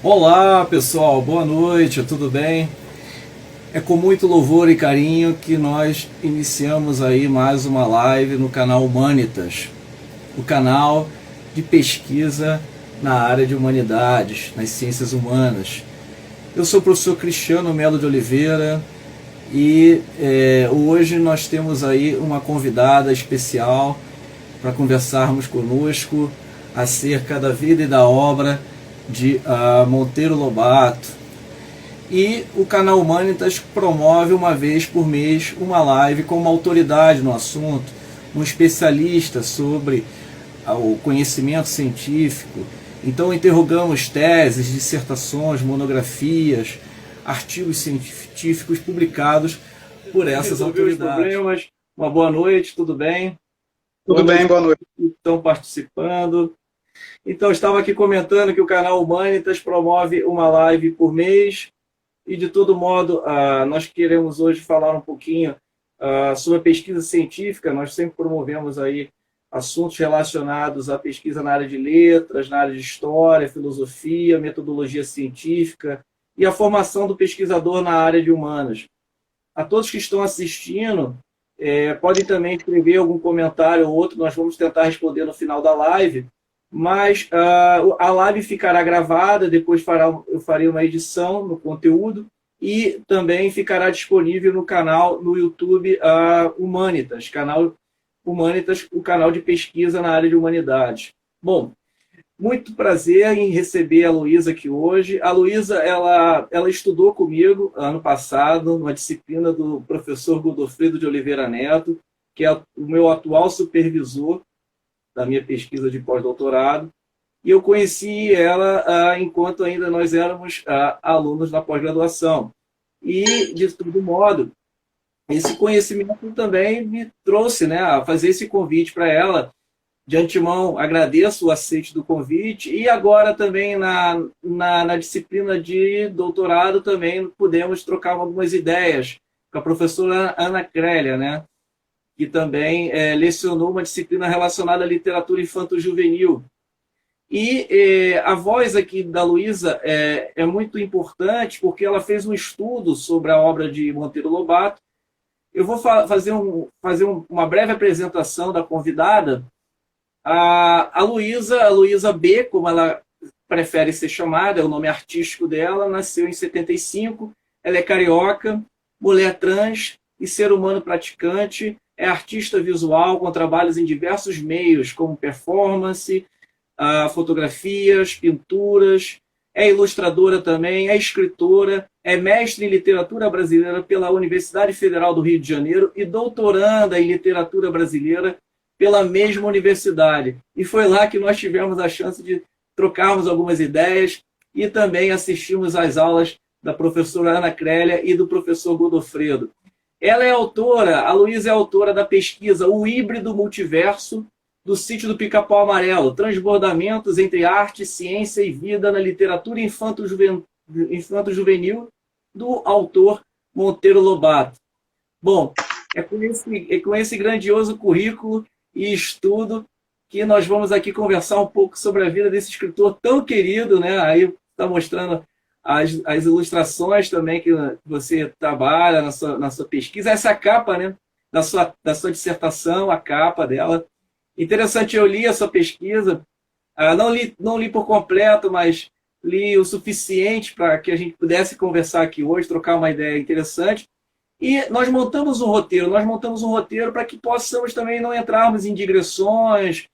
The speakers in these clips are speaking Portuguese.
Olá pessoal, boa noite, tudo bem? É com muito louvor e carinho que nós iniciamos aí mais uma live no canal Humanitas, o canal de pesquisa na área de humanidades, nas ciências humanas. Eu sou o professor Cristiano Melo de Oliveira e hoje nós temos aí uma convidada especial para conversarmos conosco acerca da vida e da obra de Monteiro Lobato. E o canal Humanitas promove uma vez por mês uma live com uma autoridade no assunto, um especialista sobre o conhecimento científico. Então interrogamos teses, dissertações, monografias, artigos científicos publicados por essas autoridades. Uma boa noite, tudo bem? Tudo bem, boa noite. Estão participando. Então, estava aqui comentando que o canal Humanitas promove uma live por mês e, de todo modo, nós queremos hoje falar um pouquinho sobre a pesquisa científica. Nós sempre promovemos aí assuntos relacionados à pesquisa na área de letras, na área de história, filosofia, metodologia científica e a formação do pesquisador na área de humanas. A todos que estão assistindo, podem também escrever algum comentário ou outro, nós vamos tentar responder no final da live. Mas a live ficará gravada, depois eu farei uma edição no conteúdo e também ficará disponível no canal, no YouTube Humanitas, canal Humanitas, o canal de pesquisa na área de humanidades. Bom, muito prazer em receber a Luísa aqui hoje. A Luísa, ela estudou comigo ano passado, numa disciplina do professor Godofredo de Oliveira Neto, que é o meu atual supervisor da minha pesquisa de pós-doutorado, e eu conheci ela enquanto ainda nós éramos alunos na pós-graduação. E, de todo modo, esse conhecimento também me trouxe, né, a fazer esse convite para ela. De antemão, agradeço o aceite do convite, e agora também na disciplina de doutorado também pudemos trocar algumas ideias com a professora Ana Crélia, né, que também lecionou uma disciplina relacionada à literatura infanto-juvenil. E a voz aqui da Luísa é muito importante porque ela fez um estudo sobre a obra de Monteiro Lobato. Eu vou fazer uma breve apresentação da convidada. A Luísa B., como ela prefere ser chamada, é o nome artístico dela, nasceu em 75, ela é carioca, mulher trans e ser humano praticante, é artista visual com trabalhos em diversos meios, como performance, fotografias, pinturas, é ilustradora também, é escritora, é mestre em literatura brasileira pela Universidade Federal do Rio de Janeiro e doutoranda em literatura brasileira pela mesma universidade. E foi lá que nós tivemos a chance de trocarmos algumas ideias e também assistimos às aulas da professora Ana Crélia e do professor Godofredo. Ela é autora, a Luísa é autora da pesquisa O Híbrido Multiverso do Sítio do Pica-Pau Amarelo, transbordamentos entre arte, ciência e vida na literatura infanto-juvenil do autor Monteiro Lobato. Bom, é com esse grandioso currículo e estudo que nós vamos aqui conversar um pouco sobre a vida desse escritor tão querido, né? Aí está mostrando as ilustrações também que você trabalha na sua pesquisa, essa capa, né, da sua dissertação, a capa dela. Interessante, eu li a sua pesquisa, não li por completo, mas li o suficiente para que a gente pudesse conversar aqui hoje, trocar uma ideia interessante. E nós montamos um roteiro para que possamos também não entrarmos em digressões,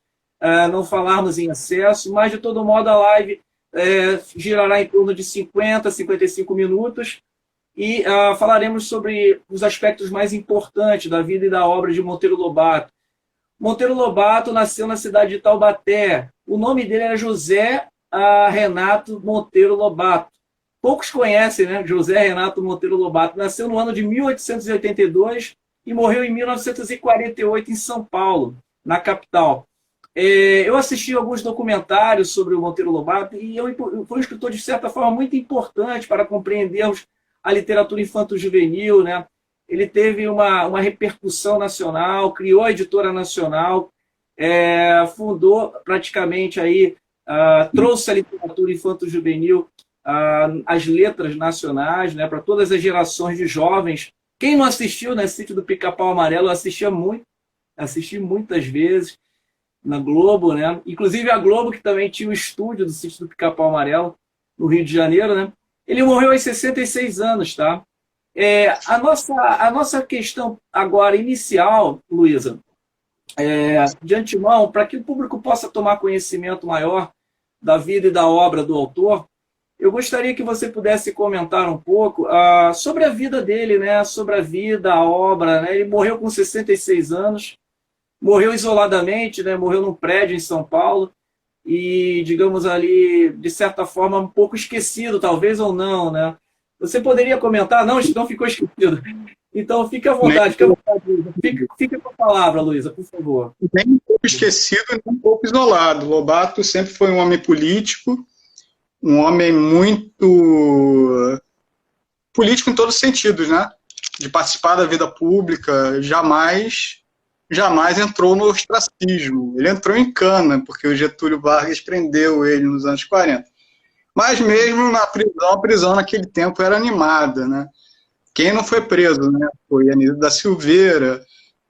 não falarmos em excesso, mas de todo modo a live girará em torno de 50, 55 minutos e falaremos sobre os aspectos mais importantes da vida e da obra de Monteiro Lobato. Monteiro Lobato nasceu na cidade de Taubaté. O nome dele era José Renato Monteiro Lobato. Poucos conhecem, né? José Renato Monteiro Lobato. Nasceu no ano de 1882 e morreu em 1948 em São Paulo, na capital. Eu assisti alguns documentários sobre o Monteiro Lobato e foi um escritor, de certa forma, muito importante para compreendermos a literatura infanto-juvenil, né? Ele teve uma repercussão nacional, criou a Editora Nacional, fundou praticamente aí, trouxe a literatura infanto-juvenil as letras nacionais, né, para todas as gerações de jovens. Quem não assistiu, né, Sítio do Pica-Pau Amarelo, eu assistia muito, assisti muitas vezes na Globo, né? Inclusive a Globo, que também tinha o estúdio do Sítio do Pica-Pau Amarelo, no Rio de Janeiro, né? Ele morreu aos 66 anos, tá? A nossa questão agora inicial, Luísa, de antemão, para que o público possa tomar conhecimento maior da vida e da obra do autor, eu gostaria que você pudesse comentar um pouco sobre a vida dele, né? Sobre a vida, a obra, né? Ele morreu com 66 anos, morreu isoladamente, né? Morreu num prédio em São Paulo e, digamos ali, de certa forma, um pouco esquecido, talvez ou não, né? Você poderia comentar? Não, não ficou esquecido. Então, fique à vontade, fique com a palavra, Luísa, por favor. Nem um pouco esquecido, nem um pouco isolado. Lobato sempre foi um homem político, um homem muito político em todos os sentidos, né? De participar da vida pública, jamais entrou no ostracismo. Ele entrou em cana, porque o Getúlio Vargas prendeu ele nos anos 40. Mas mesmo na prisão, a prisão naquele tempo era animada, né? Quem não foi preso, né? Foi Anísio da Silveira,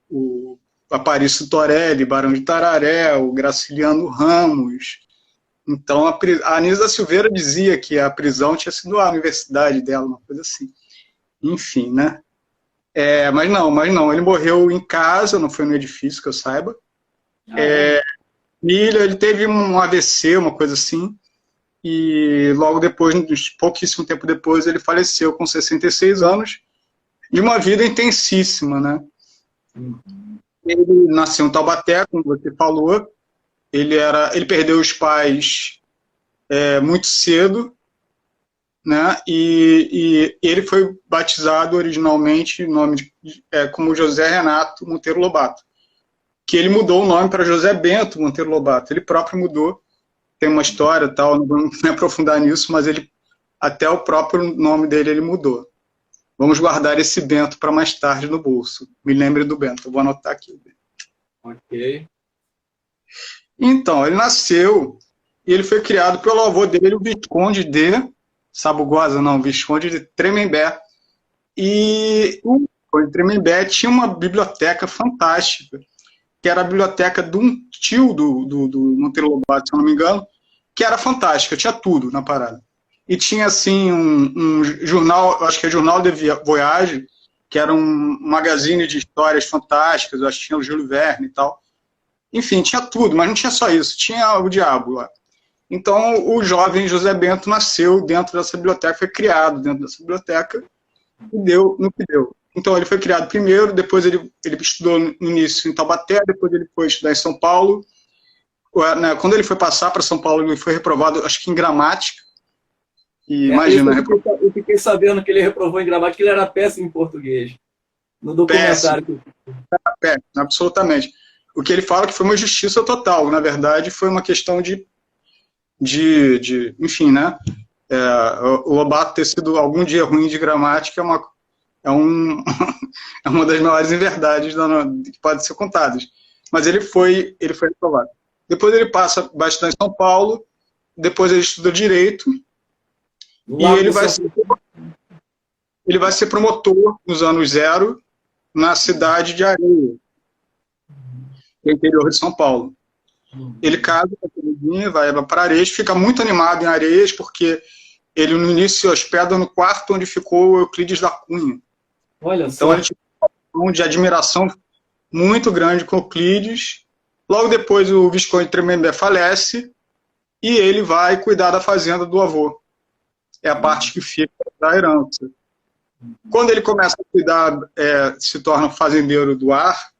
o Aparício Torelli, Barão de Tararé, o Graciliano Ramos. Então, a Anísio da Silveira dizia que a prisão tinha sido a universidade dela, uma coisa assim. Enfim, né? Mas não, ele morreu em casa, não foi no edifício, que eu saiba. Ele teve um AVC, uma coisa assim, e logo depois, pouquíssimo tempo depois, ele faleceu com 66 anos, de uma vida intensíssima, né? Ele nasceu em Taubaté, como você falou, ele perdeu os pais muito cedo, né? E ele foi batizado originalmente como José Renato Monteiro Lobato, que ele mudou o nome para José Bento Monteiro Lobato. Ele próprio mudou, tem uma história e tal, não vou me aprofundar nisso, mas até o próprio nome dele ele mudou. Vamos guardar esse Bento para mais tarde no bolso. Me lembre do Bento, eu vou anotar aqui. Ok. Então, ele nasceu e ele foi criado pelo avô dele, o Visconde de Sabugosa, não, Visconde de Tremembé. E o Visconde de Tremembé tinha uma biblioteca fantástica, que era a biblioteca de um tio do Monteiro Lobato, se eu não me engano, que era fantástica, tinha tudo na parada. E tinha, assim, um jornal, acho que é Jornal de Voyage, que era um magazine de histórias fantásticas, acho que tinha o Júlio Verne e tal. Enfim, tinha tudo, mas não tinha só isso, tinha o diabo lá. Então, o jovem José Bento nasceu dentro dessa biblioteca, foi criado dentro dessa biblioteca, e deu no que deu. Então, ele foi criado primeiro, depois ele estudou no início em Taubaté, depois ele foi estudar em São Paulo. Quando ele foi passar para São Paulo, ele foi reprovado, acho que em gramática. E imagina... Eu fiquei sabendo que ele reprovou em gramática, que ele era péssimo em português. No documentário. Péssimo, absolutamente. O que ele fala que foi uma injustiça total. Na verdade, foi uma questão de enfim, né? O Lobato ter sido algum dia ruim de gramática é uma das maiores inverdades que podem ser contadas. Mas ele foi reprovado. Depois ele passa bastante em São Paulo, depois ele estuda Direito, e ele vai ser promotor nos anos 0 na cidade de Areia, no interior de São Paulo. Ele casa com a Terezinha, vai para Areias, fica muito animado em Areias, porque ele no início se hospeda no quarto onde ficou o Euclides da Cunha. Olha então só. Ele tinha um de admiração muito grande com Euclides. Logo depois o Visconde de Tremembé falece e ele vai cuidar da fazenda do avô. É a parte que fica da herança. Quando ele começa a cuidar, se torna fazendeiro do ar,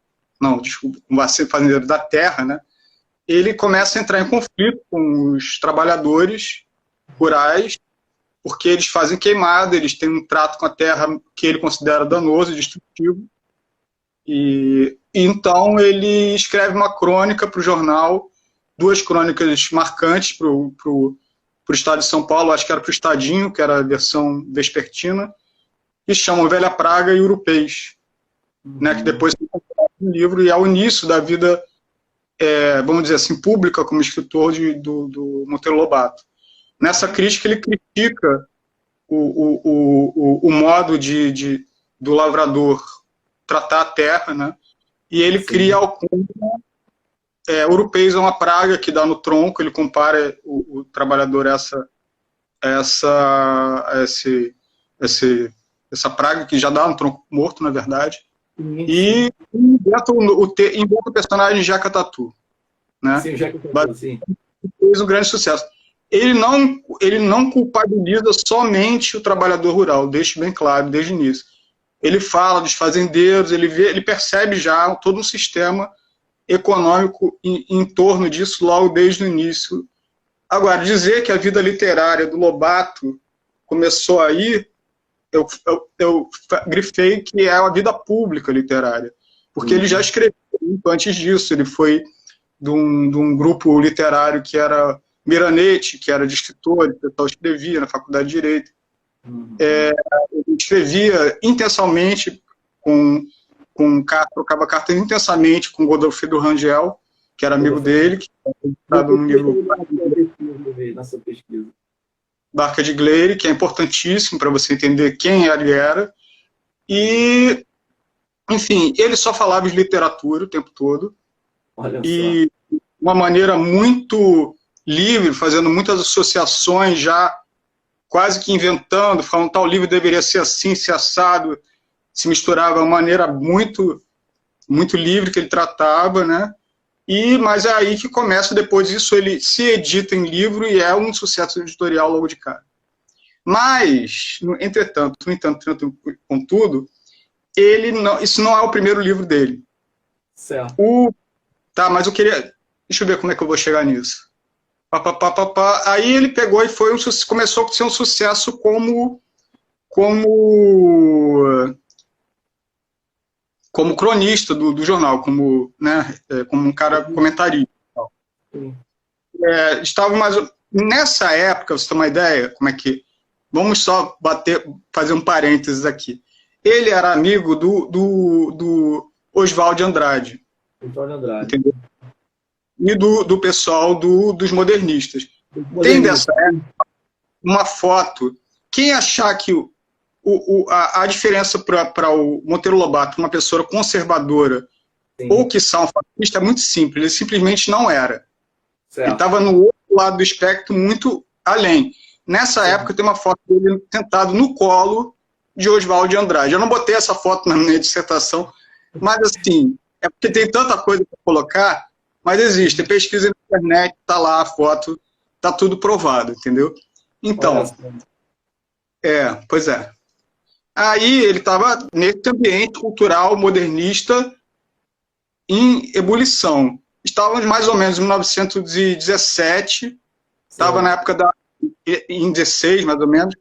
não, desculpa, vai ser fazendeiro da terra, né? Ele começa a entrar em conflito com os trabalhadores rurais, porque eles fazem queimada, eles têm um trato com a terra que ele considera danoso e destrutivo. E então ele escreve uma crônica para o jornal, 2 crônicas marcantes para o estado de São Paulo, acho que era para o Estadinho, que era a versão vespertina, que chamam Velha Praga e Urupês, né, que depois se encontraram no livro, e é o início da vida, vamos dizer assim, pública como escritor do Monteiro Lobato. Nessa crítica, ele critica o modo do lavrador tratar a terra, né? E ele cria alcunha, europeus é uma praga que dá no tronco, ele compara o trabalhador a essa praga que já dá no tronco morto, na verdade, e inventa o personagem Jeca Tatu, né? Sim, Jeca Tatu, sim. Fez um grande sucesso. Ele não culpabiliza somente o trabalhador rural, deixa bem claro desde o início. Ele fala dos fazendeiros, ele percebe já todo um sistema econômico em torno disso logo desde o início. Agora, dizer que a vida literária do Lobato começou aí, eu grifei que é a vida pública literária, porque ele já escreveu muito antes disso. Ele foi de um grupo literário que era Miranete, que era de escritor, o pessoal escrevia na Faculdade de Direito. Ele escrevia intensamente trocava cartas intensamente com Godofredo Rangel, que era amigo dele, que era editado num livro nessa pesquisa. Barca de Gleire, que é importantíssimo para você entender quem ele era. E, enfim, ele só falava de literatura o tempo todo. Olha e de uma maneira muito livre, fazendo muitas associações já, quase que inventando, falando tal livro deveria ser assim, ser assado, se misturava de uma maneira muito, muito livre que ele tratava, né? Mas é aí que começa, depois disso, ele se edita em livro e é um sucesso editorial logo de cara. Mas, entretanto, contudo, isso não é o primeiro livro dele. Certo. Tá, mas eu queria... Deixa eu ver como é que eu vou chegar nisso. Aí ele pegou e começou a ser um sucesso como cronista do jornal, como um cara comentarista. Estava nessa época, você tem uma ideia, como é que... Vamos só fazer um parênteses aqui. Ele era amigo do Oswald de Andrade. Entendeu? E do pessoal dos modernistas. Tem dessa época uma foto. Quem achar que a diferença para o Monteiro Lobato, uma pessoa conservadora, ou que são fascista, é muito simples. Ele simplesmente não era. Certo. Ele estava no outro lado do espectro, muito além. Nessa época tem uma foto dele sentado no colo de Oswald de Andrade. Eu não botei essa foto na minha dissertação, mas assim, é porque tem tanta coisa para colocar, mas existe. Pesquisa na internet, está lá a foto, está tudo provado, entendeu? Então, pois é. Aí ele estava nesse ambiente cultural modernista em ebulição. Estávamos mais ou menos em 1917, estava na época em 16, mais ou menos,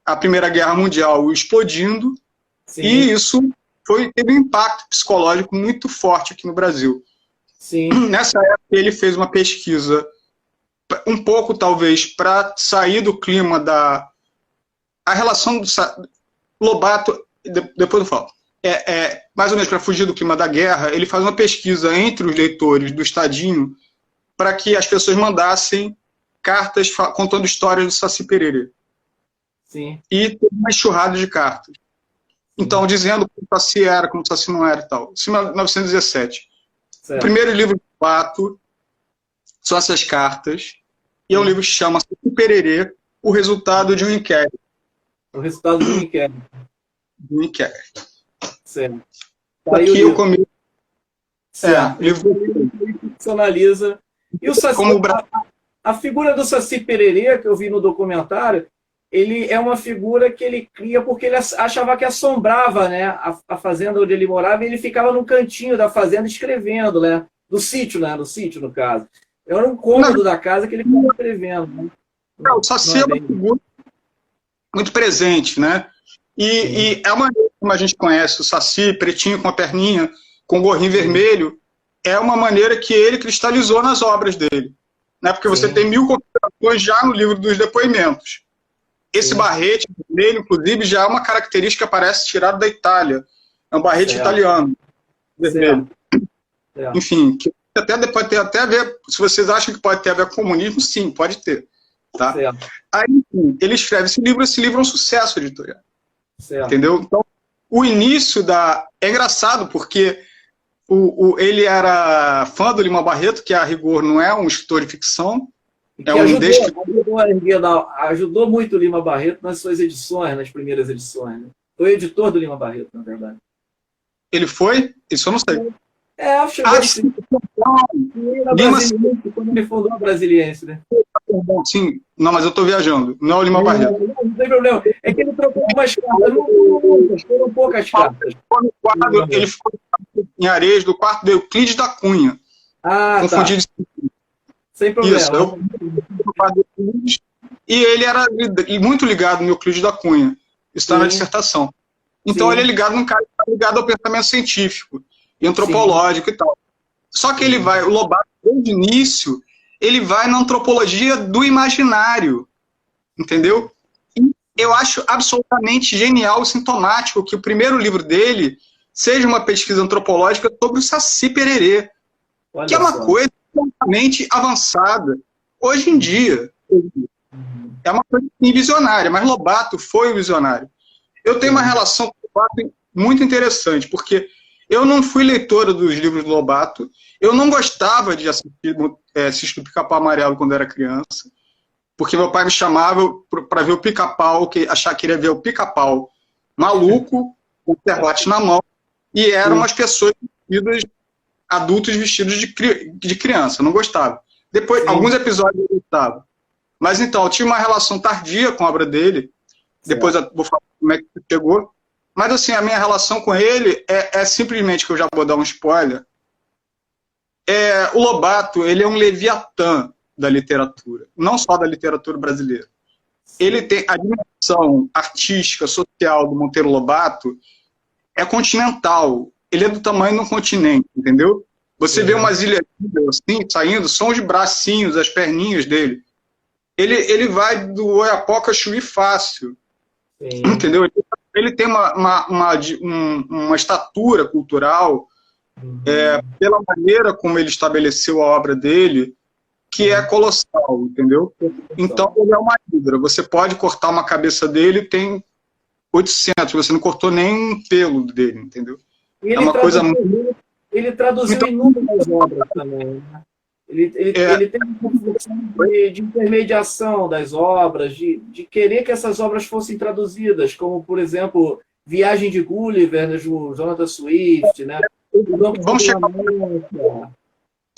a Primeira Guerra Mundial explodindo. Sim. E isso teve um impacto psicológico muito forte aqui no Brasil. Sim. Nessa época ele fez uma pesquisa, um pouco talvez, para sair do clima a relação do Lobato, depois eu falo, mais ou menos para fugir do clima da guerra, ele faz uma pesquisa entre os leitores do Estadinho para que as pessoas mandassem cartas contando histórias do Saci Pererê. Sim. E teve uma enxurrada de cartas. Então, dizendo como o Saci era, como o Saci não era e tal. Isso em 1917. Certo. O primeiro livro do Lobato são essas cartas, e é um livro que chama Saci Pererê, o resultado de um inquérito. O resultado de um inquérito. De um inquérito. Certo. Aqui eu começo. O livro ficcionaliza. E o Saci, a figura do Saci Pererê, que eu vi no documentário, ele é uma figura que ele cria porque ele achava que assombrava, né, a fazenda onde ele morava, e ele ficava no cantinho da fazenda escrevendo, né, do sítio, no caso. Era um cômodo da casa que ele ficava escrevendo. Né? O Saci é uma figura muito presente, né? E é uma como a gente conhece o Saci, pretinho com a perninha, com o gorrinho vermelho, é uma maneira que ele cristalizou nas obras dele. Né? Porque você tem 1000 considerações já no livro dos depoimentos. Esse barrete vermelho, inclusive, já é uma característica que parece tirada da Itália. É um barrete italiano, vermelho. Enfim, que pode ter até a ver, se vocês acham que pode ter a ver com comunismo, sim, pode ter. Tá? Aí, enfim, ele escreve esse livro é um sucesso editorial. Certo. Entendeu? Então, o início da... É engraçado, porque ele era fã do Lima Barreto, que a rigor não é um escritor de ficção, Que ajudou muito o Lima Barreto nas suas edições, nas primeiras edições. Né? Foi editor do Lima Barreto, na verdade. Ele foi? Isso eu não sei. Chegou sim. Quando ele fundou a Brasiliense, né? Sim, não, mas eu estou viajando. Não é o Lima Barreto. Não tem problema. É que ele trocou umas cartas, foram poucas cartas. Ele foi em Areias, do quarto de Euclides da Cunha. Confundi tá. Sem problema. Isso, e ele era muito ligado no Euclides da Cunha. Isso está na dissertação. Então ele é ligado num cara que está ligado ao pensamento científico e antropológico e tal. Só que o Lobato, desde o início, ele vai na antropologia do imaginário. Entendeu? E eu acho absolutamente genial e sintomático que o primeiro livro dele seja uma pesquisa antropológica sobre o Saci Pererê, que é uma coisa completamente avançada hoje em dia. É uma coisa visionária, mas Lobato foi o visionário. Eu tenho uma relação com o Lobato muito interessante, porque eu não fui leitora dos livros do Lobato, eu não gostava de assistir o Pica-Pau Amarelo quando era criança, porque meu pai me chamava para ver o Pica-Pau, que achava que queria ver o Pica-Pau maluco, com o serrote na mão, e eram umas pessoas vestidas, adultos vestidos de criança, eu não gostava. Depois, alguns episódios eu gostava. Mas então, eu tinha uma relação tardia com a obra dele, depois eu vou falar como é que chegou. Mas assim, a minha relação com ele é simplesmente, que eu já vou dar um spoiler, o Lobato, ele é um leviatã da literatura, não só da literatura brasileira. Ele tem a dimensão artística, social do Monteiro Lobato é continental. Ele é do tamanho de um continente, entendeu? Você vê umas ilhas assim, saindo, são os bracinhos, as perninhas dele. Ele vai do Oiapoque a Chuí fácil. Sim. Entendeu? Ele tem uma estatura cultural, pela maneira como ele estabeleceu a obra dele, que é colossal, entendeu? Então, ele é uma hidra. Você pode cortar uma cabeça dele, tem 800, você não cortou nem um pelo dele, entendeu? É uma coisa muito... Ele traduziu inúmeras obras também, né? Ele tem uma função de intermediação das obras, de querer que essas obras fossem traduzidas, como, por exemplo, Viagem de Gulliver, né, Jonathan Swift, né? Vamos chegar.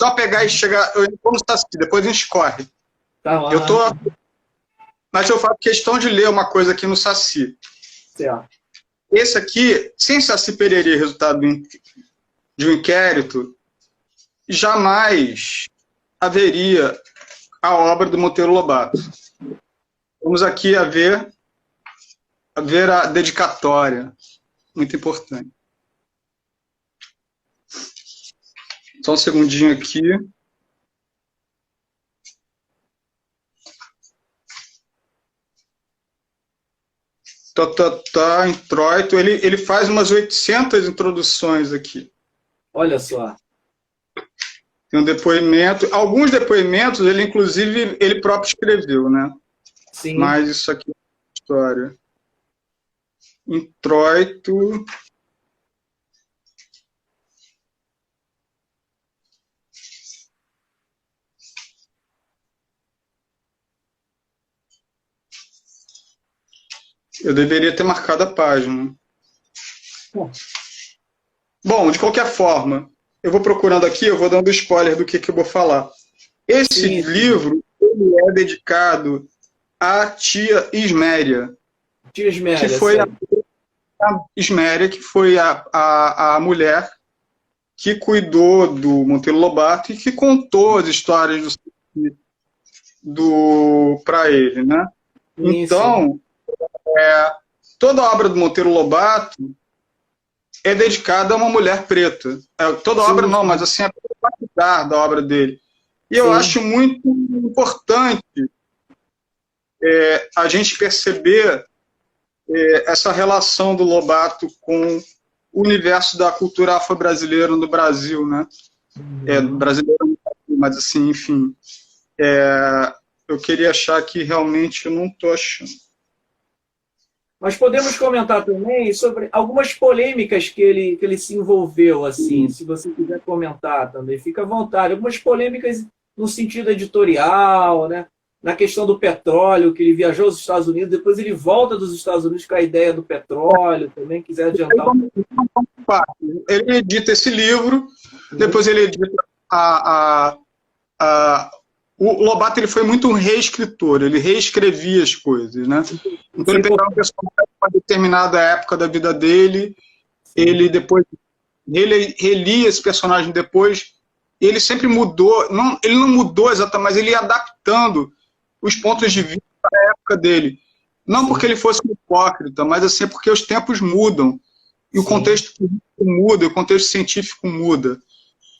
Só pegar e chegar. Eu vou no Saci, depois a gente corre. Tá lá. Mas eu faço questão de ler uma coisa aqui no Saci. Certo. Esse aqui, sem Saci Pererê, resultado de um inquérito, jamais haveria a obra do Monteiro Lobato. Vamos aqui a ver a dedicatória, muito importante. Só um segundinho aqui. Introito, ele faz umas 800 introduções aqui. Olha só. Tem um depoimento, alguns depoimentos ele inclusive ele próprio escreveu, né? Sim. Mas isso aqui é história. Introito. Eu deveria ter marcado a página. Bom, de qualquer forma, eu vou procurando aqui, eu vou dando spoiler do que eu vou falar. Esse livro ele é dedicado à tia Isméria. Tia Isméria, que foi a Isméria, que foi a mulher que cuidou do Monteiro Lobato e que contou as histórias para ele, né? Então, toda a obra do Monteiro Lobato é dedicada a uma mulher preta. Toda a obra não, mas assim, a qualidade da obra dele. E eu acho muito importante a gente perceber essa relação do Lobato com o universo da cultura afro-brasileira no Brasil, né? Brasileiro, mas assim, enfim. eu queria achar que realmente eu não estou achando. Nós podemos comentar também sobre algumas polêmicas que ele se envolveu, assim, se você quiser comentar também, fica à vontade. Algumas polêmicas no sentido editorial, né? Na questão do petróleo, que ele viajou aos Estados Unidos, depois ele volta dos Estados Unidos com a ideia do petróleo, também quiser adiantar. Ele edita esse livro, depois ele edita o Lobato ele foi muito um reescritor, ele reescrevia as coisas, né? Então ele pegava um personagem para uma determinada época da vida dele, ele depois relia esse personagem depois, ele sempre mudou, ele não mudou exatamente, mas ele ia adaptando os pontos de vista da época dele. Não porque ele fosse um hipócrita, mas assim, porque os tempos mudam, e o contexto político muda, o contexto científico muda.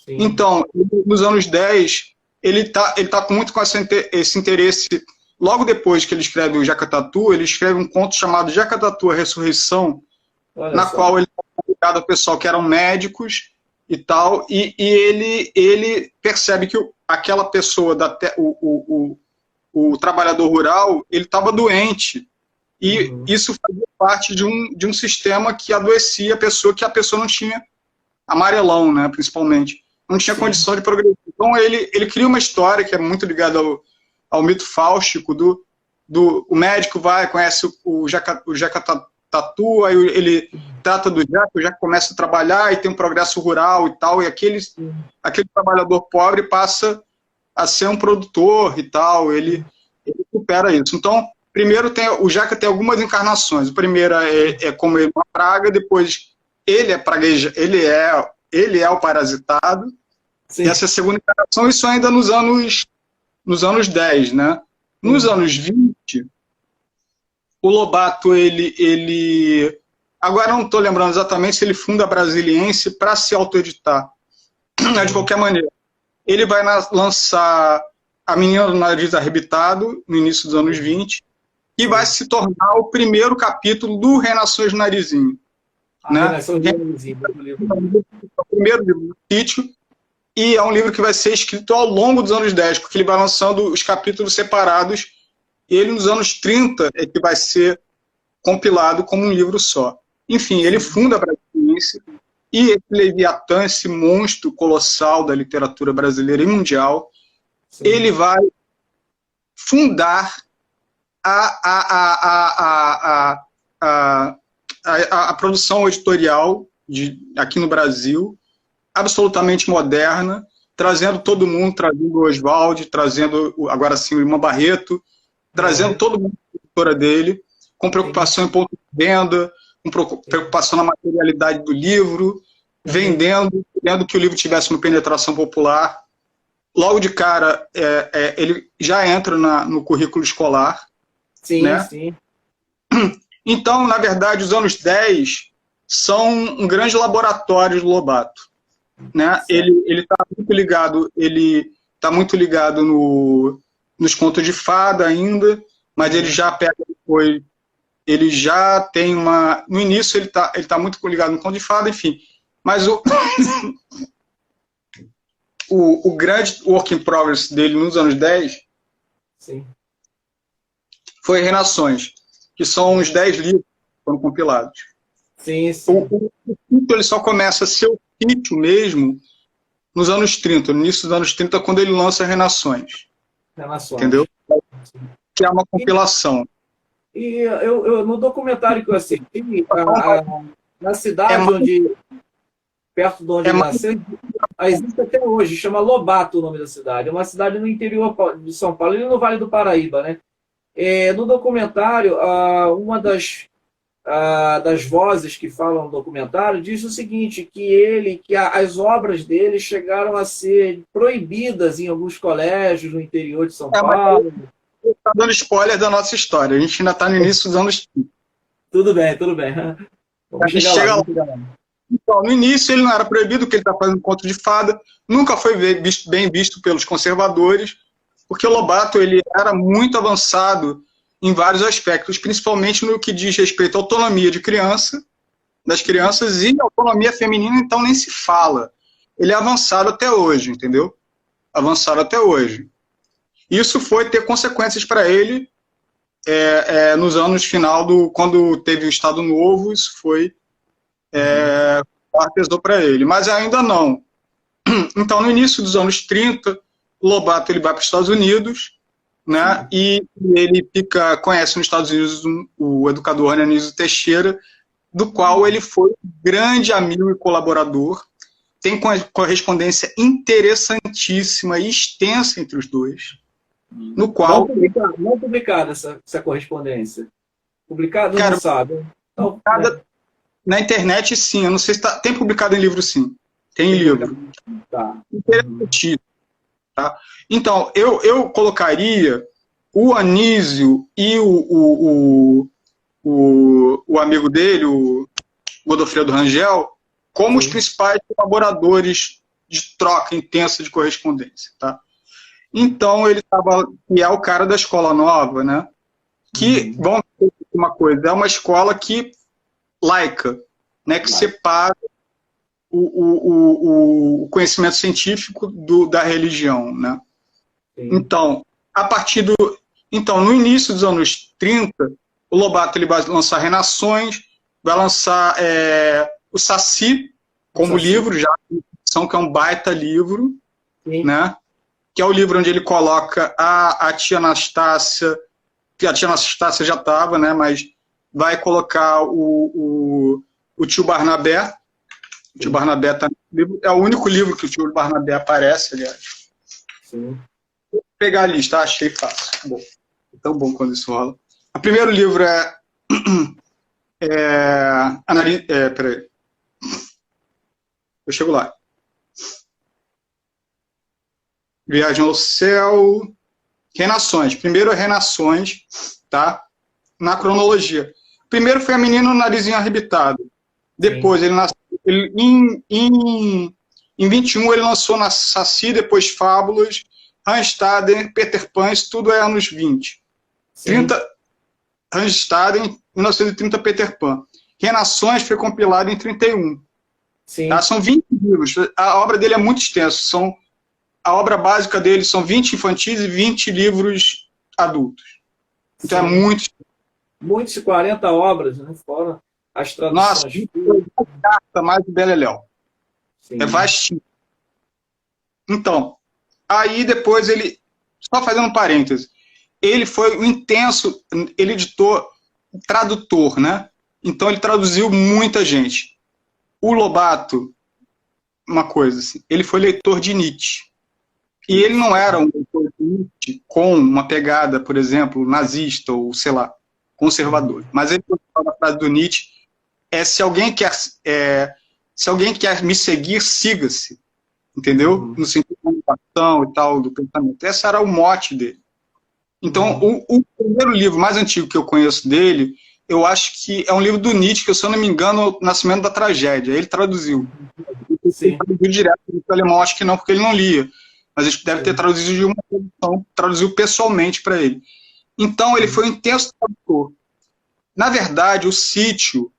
Sim. Então, nos anos 10, ele tá muito com esse interesse. Logo depois que ele escreve o Jacatatu, ele escreve um conto chamado Jacatatu, a Ressurreição, na qual ele está ligado ao pessoal que eram médicos e tal, e ele percebe que aquela pessoa, o trabalhador rural, ele estava doente, e isso fazia parte de um sistema que adoecia a pessoa, que a pessoa não tinha amarelão, né, principalmente. Não tinha condição de progredir. Então ele cria uma história que é muito ligada ao mito fáustico o médico conhece o Jacatatu, aí ele trata do Jaca, o Jaca começa a trabalhar e tem um progresso rural e tal, e aquele trabalhador pobre passa a ser um produtor e tal, ele supera isso. Então, primeiro o Jaca tem algumas encarnações. A primeira é como uma praga, depois ele é pragueja, ele é o parasitado. Sim. E essa é a segunda encarnação, isso ainda nos anos 10, né? Nos anos 20, o Lobato, agora não estou lembrando exatamente se ele funda a Brasiliense para se autoeditar. De qualquer maneira, ele vai lançar A Menina do Nariz Arrebitado, no início dos anos 20, e vai se tornar o primeiro capítulo do Renações do Narizinho. Renações do Narizinho. O primeiro livro do Sítio, e é um livro que vai ser escrito ao longo dos anos 10, porque ele vai lançando os capítulos separados, e ele nos anos 30 é que vai ser compilado como um livro só. Enfim, ele funda a Brasiliense, e esse Leviatã, esse monstro colossal da literatura brasileira e mundial, ele vai fundar a produção editorial aqui no Brasil, absolutamente moderna, trazendo todo mundo, trazendo o Oswald, trazendo agora sim o Irmão Barreto, trazendo todo mundo para a editora dele, com preocupação em ponto de venda, com preocupação na materialidade do livro, vendendo, querendo que o livro tivesse uma penetração popular. Logo de cara, ele já entra no currículo escolar. Sim, né? Sim. Então, na verdade, os anos 10 são um grande laboratório do Lobato. Né? Ele está muito ligado nos contos de fada ainda, mas ele já pega depois, ele já tem no início ele tá muito ligado no conto de fada, enfim, mas o grande work in progress dele nos anos 10 Sim. foi Renações, que são os 10 livros que foram compilados. Sim. O ele só começa a ser o sítio mesmo nos anos 30, no início dos anos 30, quando ele lança Renações. Entendeu? Que é uma compilação. E eu no documentário que eu assisti, na cidade perto de onde ele nasceu, existe até hoje, chama Lobato o nome da cidade. É uma cidade no interior de São Paulo, ali no Vale do Paraíba, né? No documentário, uma das vozes que falam no documentário diz o seguinte, que as obras dele chegaram a ser proibidas em alguns colégios no interior de São Paulo. Está dando spoiler da nossa história, a gente ainda está no início dos anos 30. Tudo bem. Vamos chegar lá. Então, no início ele não era proibido, porque ele está fazendo conto de fada, nunca foi bem visto pelos conservadores, porque o Lobato ele era muito avançado em vários aspectos, principalmente no que diz respeito à autonomia das crianças, e autonomia feminina, então nem se fala. Ele é avançado até hoje, entendeu? Avançado até hoje. Isso foi ter consequências para ele nos anos final quando teve o Estado Novo, isso foi pesou para ele, mas ainda não. Então, no início dos anos 30, o Lobato ele vai para os Estados Unidos, né? E ele conhece nos Estados Unidos o educador Anísio Teixeira, do qual ele foi grande amigo e colaborador. Tem correspondência interessantíssima e extensa entre os dois, no qual... Não publicada essa correspondência. Publicada, cara, não sabe. Então, na internet, sim. Eu não sei se tem publicado em livro, sim. Tem livro. Tá. Interessantíssimo. Tá? Então, eu colocaria o Anísio e o amigo dele, o Godofredo Rangel, como os principais colaboradores de troca intensa de correspondência. Tá? Então, ele é o cara da escola nova, né? Que, vamos dizer uma coisa, é uma escola laica, né? Que separa o conhecimento científico da religião, né? Então, no início dos anos 30, o Lobato ele vai lançar Renações, vai lançar o Saci como livro, já que é um baita livro, né? Que é o livro onde ele coloca a tia Anastácia, que a tia Anastácia já estava, né? Mas vai colocar o tio Barnabé. O tio Barnabé tá no livro. É o único livro que o tio Barnabé aparece, aliás. Sim. Vou pegar a lista, achei fácil. Bom, é tão bom quando isso rola. O primeiro livro peraí. Eu chego lá. Viagem ao Céu. Renações. Primeiro é Renações, tá? Na cronologia. Primeiro foi a Menina no Narizinho Arrebitado. Depois, ele nasceu. Em 21, ele lançou na Saci, depois Fábulas, Randstaden, Peter Pan, isso tudo é anos 20. 30, Randstaden, 1930, Peter Pan. Renações foi compilado em 31. Tá? São 20 livros. A obra dele é muito extensa. A obra básica dele são 20 infantis e 20 livros adultos. Então é muito... Muitos de 40 obras, né? Fora as traduções. Nossa, mais o Beleléu. É vastinho. Então, aí depois ele... Só fazendo um parêntese. Ele foi um intenso... Ele editor, tradutor, né? Então ele traduziu muita gente. O Lobato, uma coisa assim, ele foi leitor de Nietzsche. E ele não era um leitor de Nietzsche com uma pegada, por exemplo, nazista ou, sei lá, conservador. Mas ele falou a frase do Nietzsche, se alguém quer me seguir, siga-se. Entendeu? No sentido da comunicação e tal, do pensamento. Esse era o mote dele. Então, o primeiro livro mais antigo que eu conheço dele, eu acho que é um livro do Nietzsche, que, se eu não me engano, O Nascimento da Tragédia. Ele traduziu. Ele traduziu direto para o alemão, acho que não, porque ele não lia. Mas ele deve ter traduzido de uma tradução, traduziu pessoalmente para ele. Então, ele foi um intenso tradutor. Na verdade, o Sítio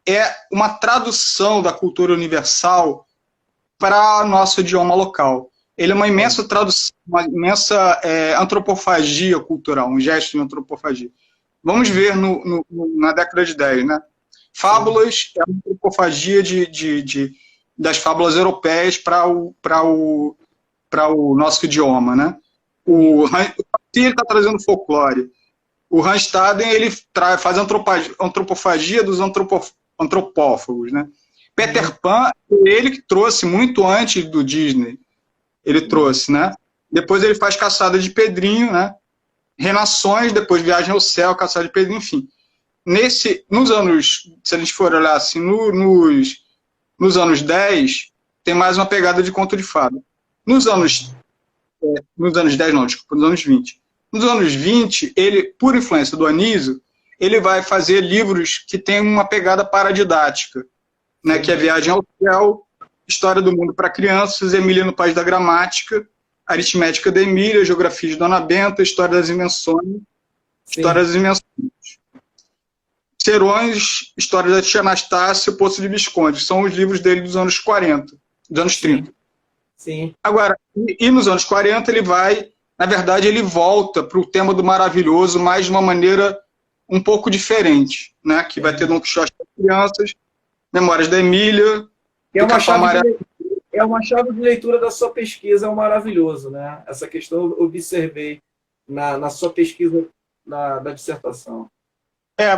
é uma tradução da cultura universal para nosso idioma local. Ele é uma imensa tradução, uma imensa antropofagia cultural, um gesto de antropofagia. Vamos ver na década de 10, né? Fábulas é a antropofagia das fábulas europeias para o nosso idioma, né? Ele está trazendo folclore. O Randstaden, ele faz antropofagia dos antropófagos, né? Peter Pan, ele que trouxe muito antes do Disney. Ele trouxe, né? Depois ele faz Caçada de Pedrinho, né? Renações, depois Viagem ao Céu, Caçada de Pedrinho, enfim. Nos anos, se a gente for olhar assim, nos anos 10, tem mais uma pegada de conto de fada. Nos anos 10 não, desculpa, nos anos 20. Nos anos 20, ele, por influência do Anísio, ele vai fazer livros que têm uma pegada paradidática, né, que é Viagem ao Céu, História do Mundo para Crianças, Emília no País da Gramática, Aritmética da Emília, Geografia de Dona Benta, História das Invenções, História das Invenções. Serões, História da Tia Anastácia, Poço de Visconde, são os livros dele dos anos 40, dos anos 30. Sim. Agora, e nos anos 40 ele vai na verdade, ele volta para o tema do maravilhoso, mas de uma maneira um pouco diferente, né? Que vai ter Don Quixote para crianças, Memórias da Emília, É uma Pica-Pau Amarelo. é uma chave de leitura da sua pesquisa, é um maravilhoso, né? Essa questão eu observei na sua pesquisa da dissertação.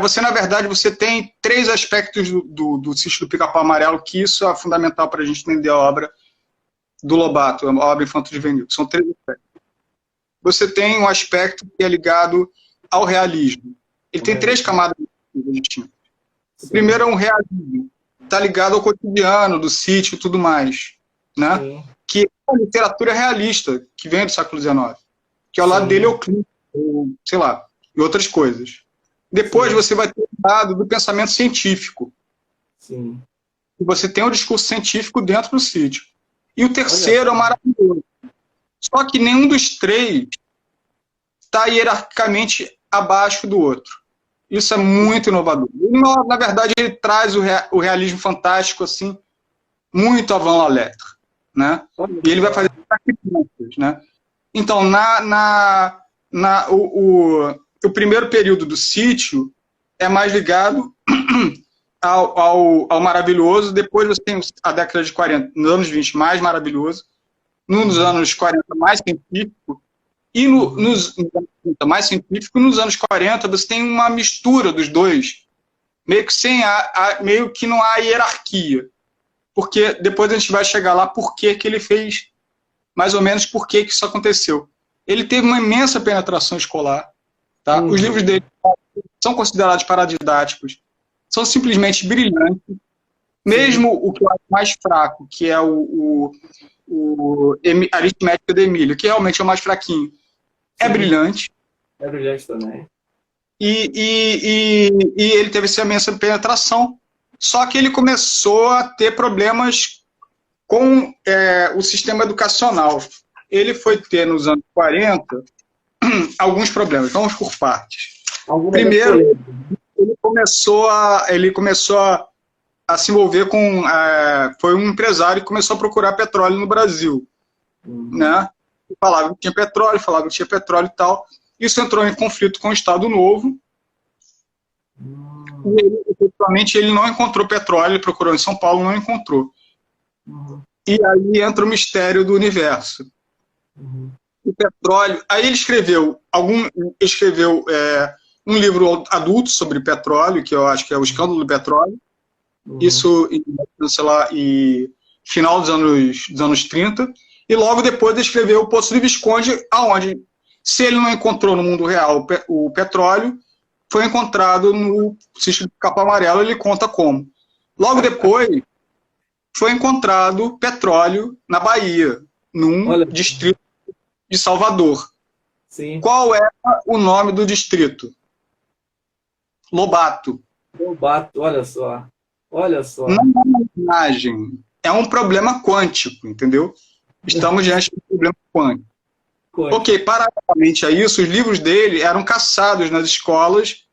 Você, na verdade, você tem três aspectos do Sítio do Pica-Pau Amarelo, que isso é fundamental para a gente entender a obra do Lobato, a obra infanto-juvenil. São três aspectos. Você tem um aspecto que é ligado ao realismo. Ele tem três camadas distintas. O primeiro é um realismo, está ligado ao cotidiano, do sítio e tudo mais, né? Sim. Que é a literatura realista, que vem do século XIX. Que ao lado dele é o Clint, sei lá, e outras coisas. Depois você vai ter o lado do pensamento científico. Sim. E você tem o discurso científico dentro do sítio. E o terceiro é maravilhoso. Só que nenhum dos três está hierarquicamente abaixo do outro. Isso é muito inovador. Ele, na verdade, ele traz o realismo fantástico assim, muito avant la lettre, né? E ele vai fazer para crianças, né? Então, o primeiro período do sítio é mais ligado ao maravilhoso. Depois você tem a década de 40, nos anos 20, mais maravilhoso. Nos anos 40, mais científico. E nos anos 30, mais científico. Nos anos 40, você tem uma mistura dos dois. Meio que, meio que não há hierarquia. Porque depois a gente vai chegar lá por que ele fez, mais ou menos por que isso aconteceu. Ele teve uma imensa penetração escolar. Tá? Os livros dele são considerados paradidáticos. São simplesmente brilhantes. Mesmo o que eu acho mais fraco, que é o Aritmética de Emília, que realmente é o mais fraquinho, é brilhante. É brilhante também. E ele teve essa imensa penetração. Só que ele começou a ter problemas com o sistema educacional. Ele foi ter, nos anos 40, alguns problemas. Vamos por partes. Primeiro, ele começou a se envolver com... foi um empresário que começou a procurar petróleo no Brasil. Né? Falava que tinha petróleo e tal. Isso entrou em conflito com o Estado Novo. E ele, efetivamente, ele não encontrou petróleo, ele procurou em São Paulo, não encontrou. E aí entra o mistério do universo. O petróleo... Aí ele escreveu um livro adulto sobre petróleo, que eu acho que é O Escândalo do Petróleo. Isso, sei lá, final dos anos 30. E logo depois ele escreveu O Poço do Visconde, aonde, se ele não encontrou no mundo real o petróleo, foi encontrado no Sítio do Pica-Pau Amarelo, ele conta como. Logo depois, foi encontrado petróleo na Bahia, num distrito de Salvador. Sim. Qual é o nome do distrito? Lobato. Lobato, olha só. Olha só. Não é uma imagem, é um problema quântico, entendeu? Estamos diante de um problema quântico. Ok, paralelamente a isso, os livros dele eram caçados nas escolas,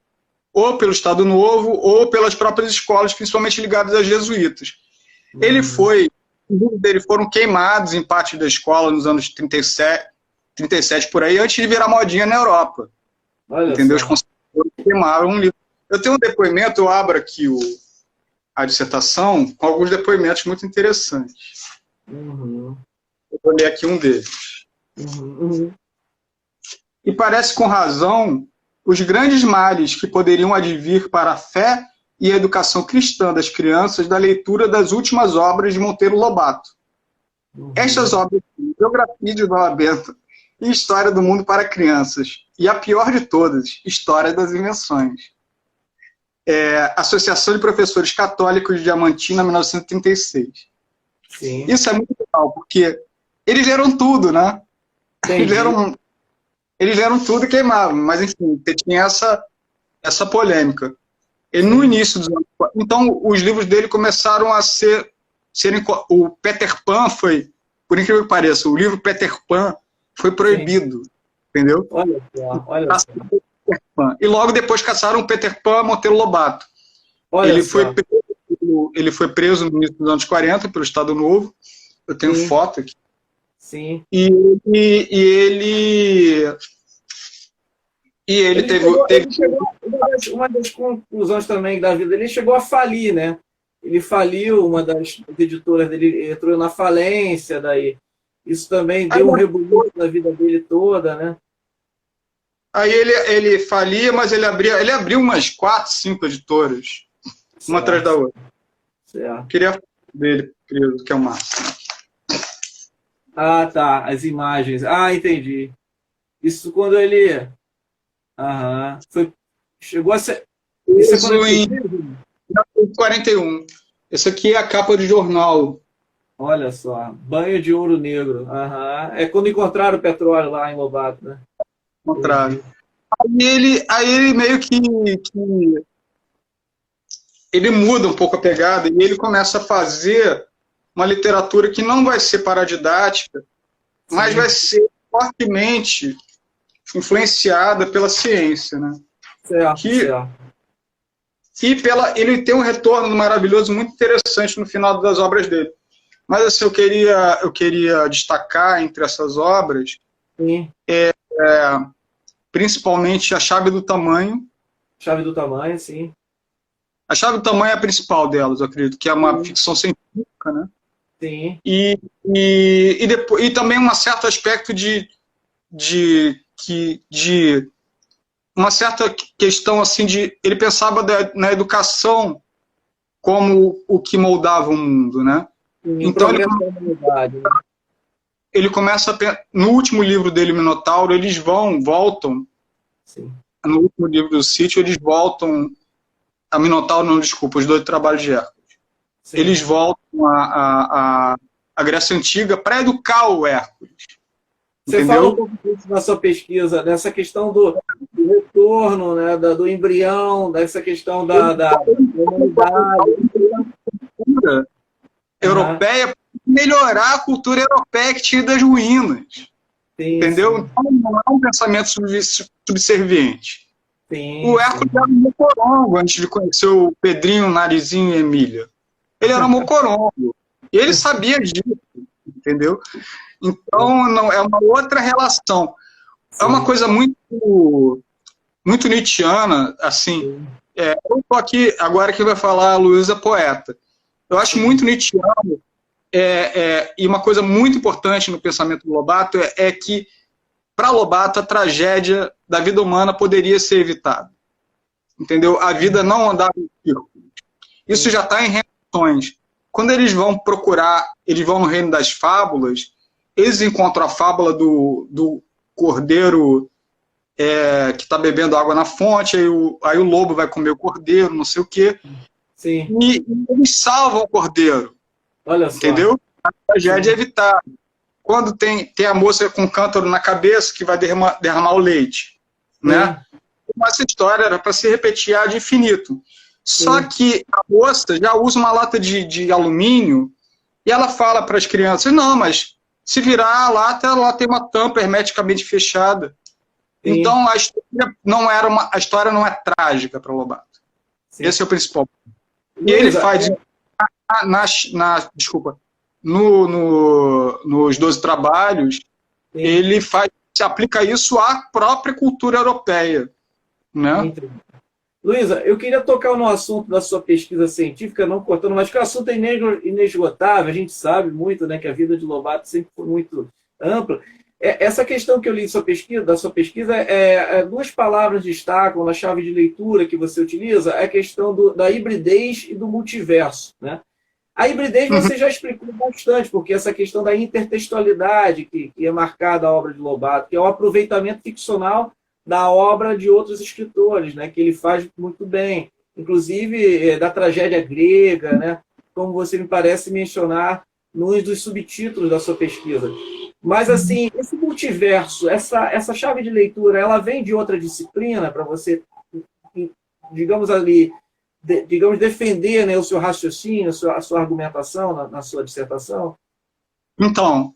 ou pelo Estado Novo, ou pelas próprias escolas, principalmente ligadas aos jesuítas. Os livros dele foram queimados em parte da escola nos anos 37 por aí, antes de virar modinha na Europa. Entendeu? Os conservadores queimaram um livro. Eu tenho um depoimento, eu abro aqui a dissertação, com alguns depoimentos muito interessantes. Eu vou ler aqui um deles. E parece com razão os grandes males que poderiam advir para a fé e a educação cristã das crianças da leitura das últimas obras de Monteiro Lobato. Estas obras são Biografia de Dona Benta e História do Mundo para Crianças, e a pior de todas, História das Invenções. Associação de Professores Católicos de Diamantina, 1936. Sim. Isso é muito legal, porque eles leram tudo, né? Eles leram tudo e queimavam, mas enfim, tinha essa polêmica. E no início dos anos... Então, os livros dele começaram a serem... O Peter Pan foi, por incrível que pareça, o livro Peter Pan foi proibido, entendeu? Olha só. E logo depois caçaram o Peter Pan Monteiro Lobato. Ele foi preso no início dos anos 40 pelo Estado Novo. Eu tenho foto aqui. sim. E, e, e ele, e ele teve. Ele chegou uma das conclusões também da vida dele, ele chegou a falir, né? Ele faliu, uma das editoras dele entrou na falência, daí isso também Aí, deu um rebuliço na vida dele toda, né? ele falia, mas ele abriu umas 4, 5 editoras, uma atrás da Certo, outra. certo. Queria falar dele, querido, que é o máximo. Ah, tá, as imagens. Ah, entendi. Isso quando ele. Aham. Foi, chegou a ser. Isso é quando Isso ele foi em preso? 1941. Esse aqui é a capa do jornal. Olha só, banho de ouro negro. Aham. É quando encontraram o petróleo lá em Lobato, né? Contrário. Entendi. Aí ele meio que ele muda um pouco a pegada e ele começa a fazer uma literatura que não vai ser paradidática, mas vai Sim, ser fortemente influenciada pela ciência, né? certo, Que, certo. ele tem um retorno maravilhoso, muito interessante no final das obras dele. Mas assim, eu queria destacar entre essas obras, Sim. principalmente A Chave do Tamanho. Chave do tamanho, sim. A Chave do Tamanho é a principal delas, eu acredito, que é uma Sim, ficção científica, né? sim, E também um certo aspecto de uma certa questão assim de ele pensava na educação como o que moldava o mundo, né? sim. O Então progresso da humanidade, né? ele começa no último livro dele, Minotauro, eles voltam Sim, no último livro do Sítio, eles voltam a Minotauro, não, desculpa, os dois trabalhos de Hércules. Eles sim. voltam à Grécia Antiga para educar o Hércules, Você fala um entendeu? pouco disso na sua pesquisa, dessa questão do retorno, né, do embrião, dessa questão da humanidade. Cultura Aham. europeia para melhorar a cultura europeia que tinha das ruínas, Sim, entendeu? sim, Então não é um pensamento subserviente. sim, O Hércules sim. era um mocorongo antes de conhecer o Pedrinho, Narizinho e Emília. Ele era um mocorongo. E ele sabia disso, entendeu? Então não, é uma outra relação. É uma Sim, coisa muito, muito nietzschiana, assim. sim, Eu estou aqui agora que vai falar a Luísa Poeta. Eu acho sim. muito nietzschiano, e uma coisa muito importante no pensamento do Lobato é que, para Lobato, a tragédia da vida humana poderia ser evitada. Entendeu? A vida não andava em círculo. Isso Sim. já está em Renações. Quando eles vão procurar, eles vão no reino das fábulas, eles encontram a fábula do cordeiro que está bebendo água na fonte, aí o lobo vai comer o cordeiro, não sei o quê, Sim. e eles salvam o cordeiro, Olha só. entendeu? A tragédia é Sim, evitada. Quando tem a moça com um cântaro na cabeça que vai derramar o leite, né? sim, Essa história era para se repetir ad infinito. Só sim, que a moça já usa uma lata de alumínio e ela fala para as crianças: não, mas se virar a lata, ela tem uma tampa hermeticamente fechada. sim. Então a história não é trágica para Lobato. Sim. Esse é o principal. E ele Luísa, faz desculpa, nos 12 trabalhos, sim, ele se aplica isso à própria cultura europeia, né? entendi. Luísa, eu queria tocar no assunto da sua pesquisa científica, não cortando, mas que o assunto é inesgotável, a gente sabe muito, né, que a vida de Lobato sempre foi muito ampla. Essa questão que eu li da sua pesquisa, duas palavras destacam na chave de leitura que você utiliza, é a questão da hibridez e do multiverso, né? A hibridez você já explicou bastante, porque essa questão da intertextualidade que é marcada a obra de Lobato, que é o aproveitamento ficcional da obra de outros escritores, né, que ele faz muito bem, inclusive da tragédia grega, né, como você me parece mencionar num dos subtítulos da sua pesquisa. Mas, assim, esse multiverso, essa chave de leitura, ela vem de outra disciplina para você, digamos ali, digamos, defender, né, o seu raciocínio, a sua argumentação na sua dissertação? Então,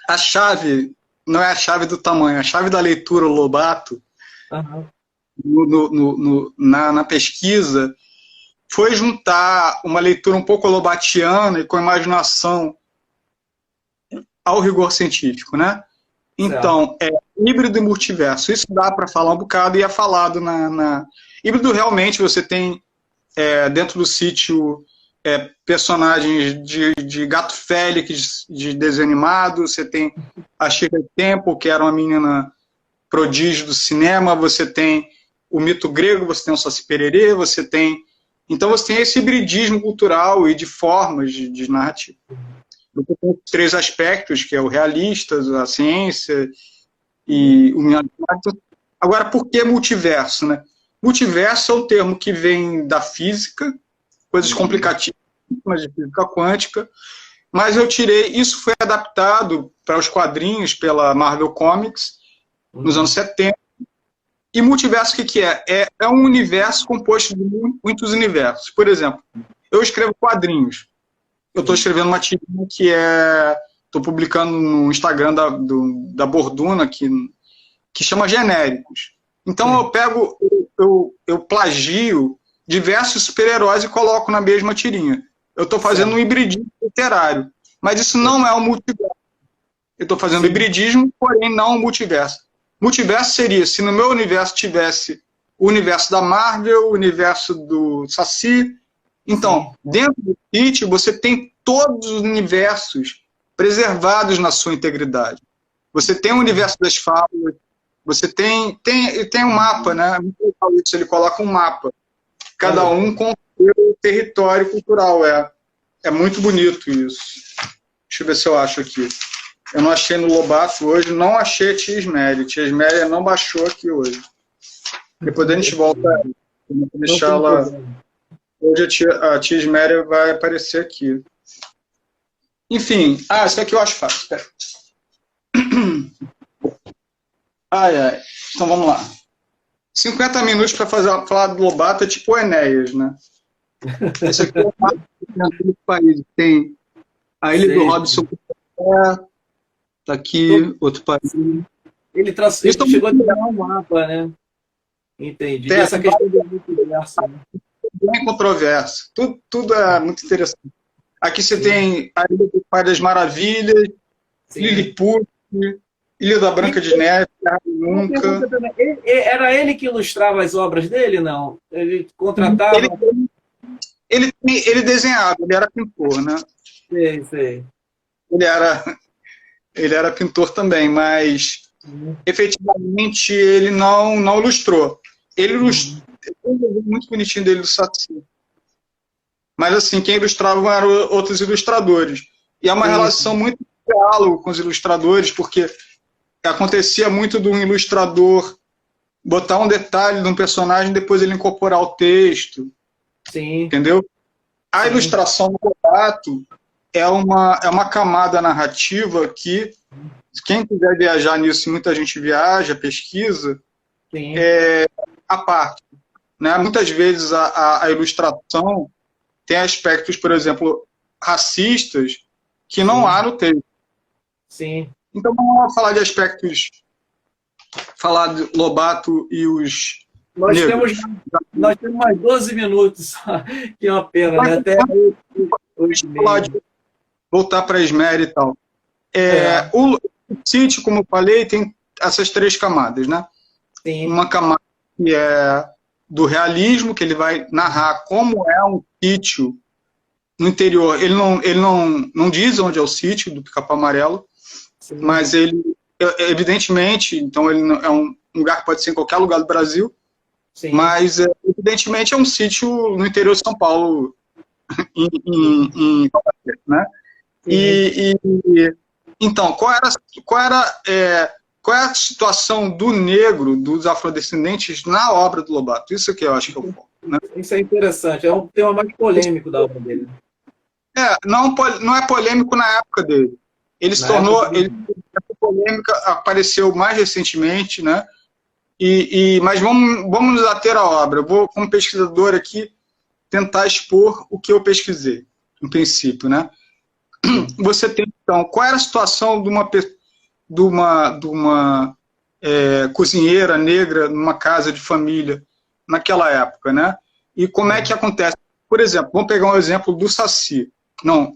a chave não é a chave do tamanho, a chave da leitura Lobato, Aham. na pesquisa, foi juntar uma leitura um pouco lobatiana e com imaginação ao rigor científico, né? Então, híbrido e multiverso, isso dá para falar um bocado e é falado Híbrido realmente você tem dentro do sítio personagens de Gato Félix, de desenho animado, você tem a Shirley Temple, que era uma menina prodígio do cinema, você tem o mito grego, você tem o Saci Pererê, você tem... Então você tem esse hibridismo cultural e de formas de narrativa. Você tem 3 aspectos, que é o realista, a ciência e o minoritário. Agora, por que multiverso, né? Multiverso é um termo que vem da física, coisas complicativas, de física quântica, mas eu tirei, isso foi adaptado para os quadrinhos pela Marvel Comics, nos anos 70, e multiverso o que é? É um universo composto de muitos universos. Por exemplo, eu escrevo quadrinhos, eu estou escrevendo uma tirinha que estou publicando no Instagram da Borduna, que chama Genéricos. Então eu plagio diversos super-heróis e coloco na mesma tirinha. Eu estou fazendo um hibridismo literário. Mas isso não é um multiverso. Eu estou fazendo hibridismo, porém não um multiverso. Multiverso seria se no meu universo tivesse o universo da Marvel, o universo do Saci. Então, dentro do It, você tem todos os universos preservados na sua integridade. Você tem o universo das fábulas, você tem um mapa, né? Ele coloca um mapa. Cada um com o seu território cultural. É muito bonito isso. Deixa eu ver se eu acho aqui. Eu não achei no Lobato hoje, não achei a Tia Isméria. Tia Isméria não baixou aqui hoje. Depois a gente volta. Vou deixar ela. Hoje a Tia Isméria vai aparecer aqui. Enfim. Isso aqui eu acho fácil. Espera. Então vamos lá. 50 minutos para falar do Lobato é tipo o Enéas, né? Esse aqui é o mapa do país. Tem a Ilha do Robinson. Tá aqui, outro país. Ele chegou a tirar um mapa, né? Entendi. Essa questão do multiverso. Bem controverso. Tudo é muito interessante. Aqui você tem a Ilha do Pai das Maravilhas, Lilliput, Ilha da Branca de Neve, Nunca. Era ele que ilustrava as obras dele, não? Ele contratava... Ele desenhava, ele era pintor, né? Sei. Ele era pintor também, mas efetivamente ele não ilustrou. Ele ilustrou muito bonitinho dele do Saci. Mas assim, quem ilustrava eram outros ilustradores. E é uma relação muito diálogo com os ilustradores, porque acontecia muito de um ilustrador botar um detalhe de um personagem e depois ele incorporar o texto. Sim. Entendeu? A ilustração do Lobato é uma camada narrativa que, quem quiser viajar nisso, muita gente viaja, pesquisa, a parte. Né? Muitas vezes a ilustração tem aspectos, por exemplo, racistas, que não há no texto. Sim. Então vamos falar de aspectos, falar de Lobato e os negros. Nós temos mais 12 minutos, que é uma pena, né? Até voltar para a Esméria e tal. O sítio, como eu falei, tem essas 3 camadas, né? Sim. Uma camada que é do realismo, que ele vai narrar como é um sítio no interior. Ele não diz onde é o sítio do Pica-Pau Amarelo, sim, mas ele, evidentemente, então ele é um lugar que pode ser em qualquer lugar do Brasil, sim, mas evidentemente é um sítio no interior de São Paulo, em né? Então, qual é a situação do negro, dos afrodescendentes na obra do Lobato? Isso que eu acho que é o foco. Né? Isso é interessante, é um tema mais polêmico da obra dele. Não é polêmico na época dele. Ele se tornou... Essa polêmica apareceu mais recentemente, né? Mas vamos nos ater à obra. Eu vou, como pesquisador aqui, tentar expor o que eu pesquisei, no princípio, né? Você tem, então, qual era a situação de uma cozinheira negra numa casa de família naquela época, né? E como é que acontece? Por exemplo, vamos pegar um exemplo do Saci. Não,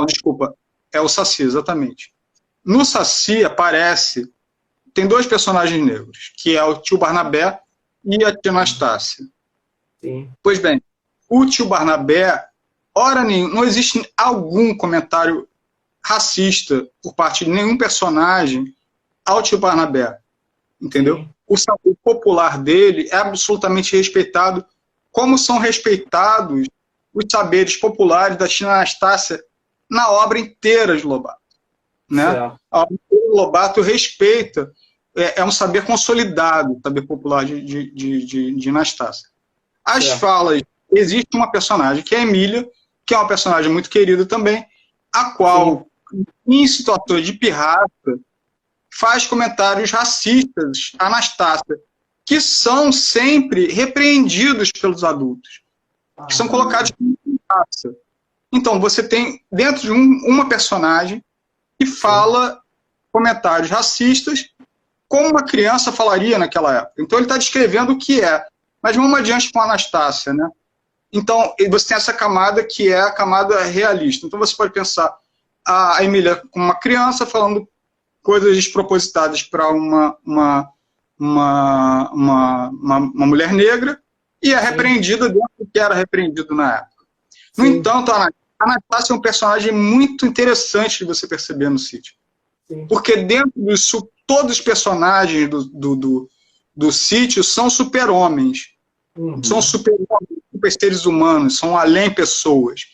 desculpa. É o Saci, exatamente. No Saci aparece, tem dois personagens negros, que é o tio Barnabé e a tia Anastácia. Sim. Pois bem, o tio Barnabé, ora nenhuma, não existe algum comentário racista por parte de nenhum personagem ao tio Barnabé, entendeu? Sim. O saber popular dele é absolutamente respeitado, como são respeitados os saberes populares da tia Anastácia na obra inteira de Lobato. Né? Certo. A obra inteira de Lobato respeita, é um saber consolidado, o saber popular de Anastácia. As Certo. falas, existe uma personagem que é a Emília, que é uma personagem muito querida também, a qual, em situações de pirraça, faz comentários racistas a Anastácia, que são sempre repreendidos pelos adultos, que são colocados em pirraça. Então, você tem dentro de uma personagem que fala comentários racistas como uma criança falaria naquela época. Então, ele está descrevendo o que é. Mas vamos adiante com a Anastácia, né? Então, você tem essa camada que é a camada realista. Então, você pode pensar a Emília como uma criança falando coisas despropositadas para uma mulher negra e é repreendida dentro do que era repreendido na época. No entanto, a Anastácia é um personagem muito interessante de você perceber no sítio. Porque dentro disso, todos os personagens do sítio são super-homens. São super-homens, super seres humanos, são além pessoas.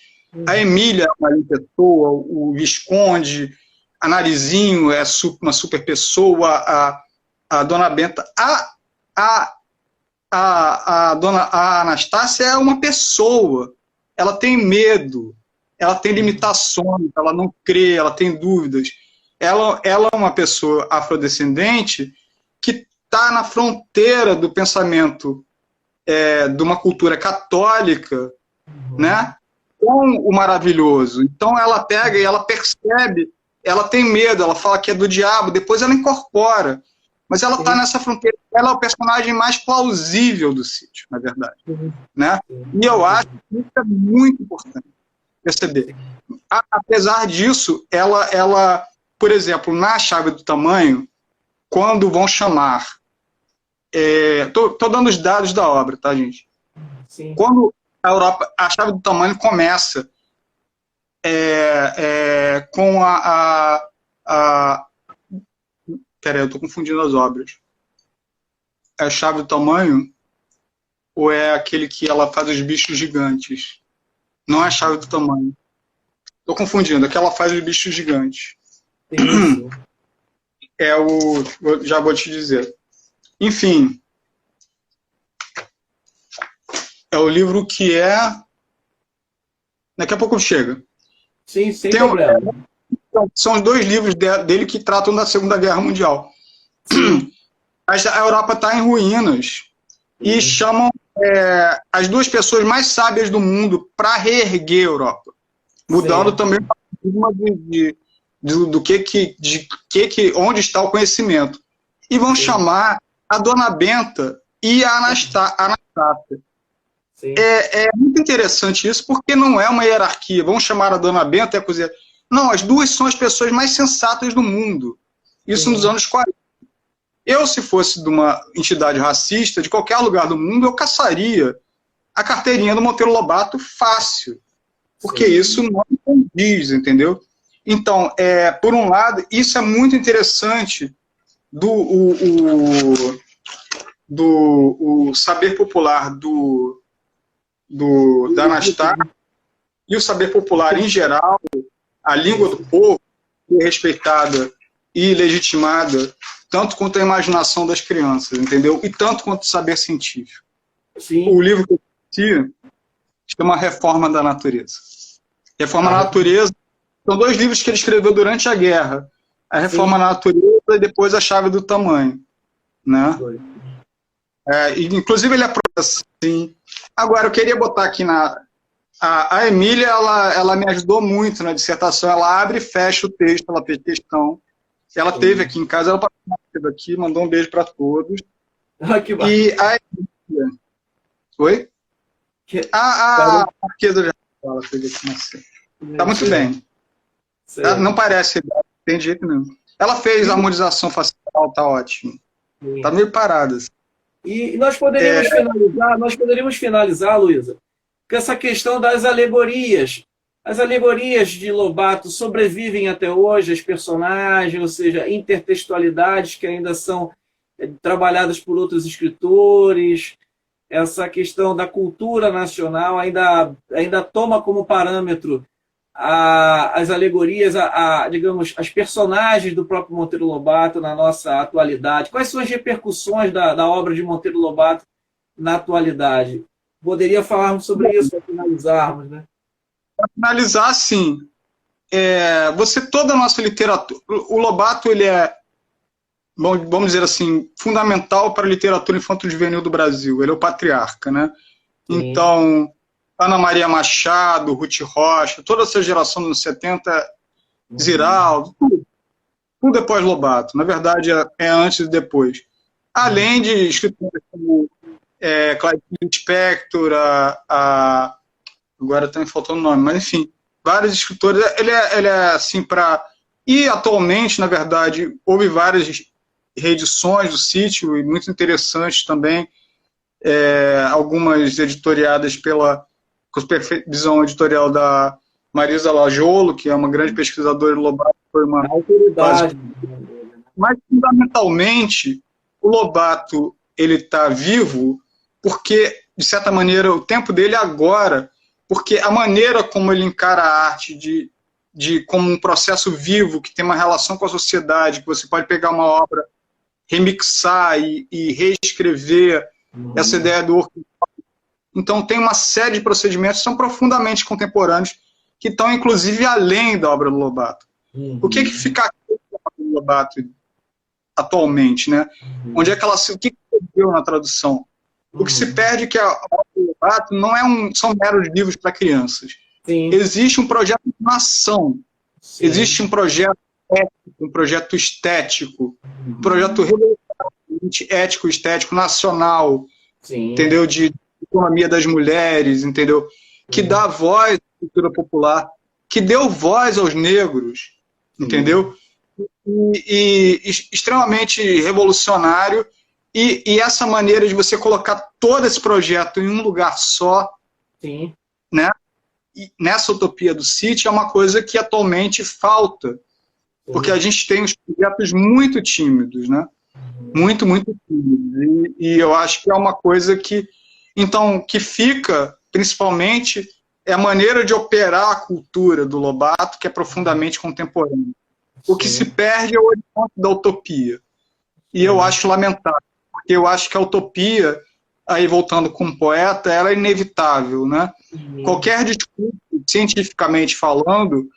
A Emília é uma além pessoa, o Visconde, a Narizinho é uma super pessoa, a Dona Benta. A Anastácia é uma pessoa. Ela tem medo, ela tem limitações, ela não crê, ela tem dúvidas. Ela é uma pessoa afrodescendente que está na fronteira do pensamento de uma cultura católica, né, com o maravilhoso. Então ela pega e ela percebe, ela tem medo, ela fala que é do diabo, depois ela incorpora. Mas ela está nessa fronteira, ela é o personagem mais plausível do sítio, na verdade. Né? E eu acho que isso é muito importante perceber. Apesar disso, ela, por exemplo, na Chave do Tamanho, quando vão chamar... Tô dando os dados da obra, tá, gente? Sim. Quando a Chave do Tamanho começa com Peraí, eu tô confundindo as obras. É a Chave do Tamanho ou é aquele que ela faz os bichos gigantes? Não é a Chave do Tamanho. Tô confundindo, é que ela faz os bichos gigantes. Sim. Já vou te dizer. Enfim, é o livro que é... Daqui a pouco chega. Sim, sem problema. São os dois livros dele que tratam da Segunda Guerra Mundial. Mas a Europa está em ruínas e chamam as duas pessoas mais sábias do mundo para reerguer a Europa, mudando também o paradigma onde está o conhecimento. E vão chamar a Dona Benta e a Anastácia. É muito interessante isso, porque não é uma hierarquia. Vão chamar a Dona Benta e a cozinheira. Não, as duas são as pessoas mais sensatas do mundo. Isso nos anos 40. Eu, se fosse de uma entidade racista, de qualquer lugar do mundo, eu caçaria a carteirinha do Monteiro Lobato fácil. Porque isso não condiz, entendeu? Então, por um lado, isso é muito interessante do saber popular da Anastácia e o saber popular em geral, a língua do povo, que é respeitada e legitimada, tanto quanto a imaginação das crianças, entendeu? E tanto quanto o saber científico. O livro que eu citei chama Reforma da Natureza. Reforma da Natureza são dois livros que ele escreveu durante a guerra. A Reforma da Natureza e depois A Chave do Tamanho. Né? Inclusive ele é assim. Agora, eu queria botar aqui a Emília, ela me ajudou muito na dissertação. Ela abre e fecha o texto, ela fez questão. Ela teve aqui em casa, ela passou aqui, mandou um beijo para todos. Que bacana. E a Emília... Oi? A Marquesa já ela fez aqui na cena. Tá muito bem. Ela Sei. não parece, não tem jeito nenhum. Ela fez harmonização facial, tá ótimo. Tá Sim. meio parada. Assim. E É, nós poderíamos finalizar, Luísa, com essa questão das alegorias. As alegorias de Lobato sobrevivem até hoje, as personagens, ou seja, intertextualidades que ainda são trabalhadas por outros escritores, essa questão da cultura nacional ainda toma como parâmetro as alegorias, digamos, as personagens do próprio Monteiro Lobato na nossa atualidade. Quais são as repercussões da obra de Monteiro Lobato na atualidade? Poderia falarmos sobre isso para finalizarmos, né? para finalizar, assim, você toda a nossa literatura, o Lobato ele é, vamos dizer assim, fundamental para a literatura infanto-juvenil do Brasil. Ele é o patriarca, né? Sim. Então, Ana Maria Machado, Ruth Rocha, toda essa geração dos 70, Uhum. Ziraldo, tudo é pós-Lobato. Na verdade, é antes e depois. Uhum. Além de escritores como Clarice Lispector, agora está me faltando o nome, mas enfim, vários escritores. Ele é assim para. E atualmente, na verdade, houve várias reedições do sítio, e muito interessantes também, algumas editoriadas pela supervisão editorial da Marisa Lajolo, que é uma grande pesquisadora do Lobato, foi A uma base. autoridade. Mas, fundamentalmente, o Lobato ele está vivo porque, de certa maneira, o tempo dele é agora, porque a maneira como ele encara a arte como um processo vivo, que tem uma relação com a sociedade, que você pode pegar uma obra, remixar e reescrever essa Uhum. ideia do work. Então, tem uma série de procedimentos que são profundamente contemporâneos, que estão, inclusive, além da obra do Lobato. O que Uhum. fica aqui do Lobato atualmente, né? Onde é que ela o que perdeu na tradução? O que se Uhum. perde é que a obra não são meros livros para crianças. Sim, Existe um projeto de nação, existe sim. um projeto ético, um projeto estético, um projeto Uhum. revolucionário, ético, estético, nacional, Sim, entendeu? De economia das mulheres, entendeu? Que sim, dá voz à cultura popular, que deu voz aos negros, sim, entendeu? E extremamente revolucionário. E essa maneira de você colocar todo esse projeto em um lugar só, sim, né? E nessa utopia do City é uma coisa que atualmente falta, porque a sim. gente tem os projetos muito tímidos, né? Uhum. Muito, muito tímidos. E eu acho que é uma coisa que, então, que fica, principalmente, é a maneira de operar a cultura do Lobato, que é profundamente contemporânea. O que se Sim, perde é o horizonte da utopia. E eu sim, acho lamentável, porque eu acho que a utopia, aí voltando com o poeta, ela é inevitável, né? sim, Qualquer discurso, cientificamente falando,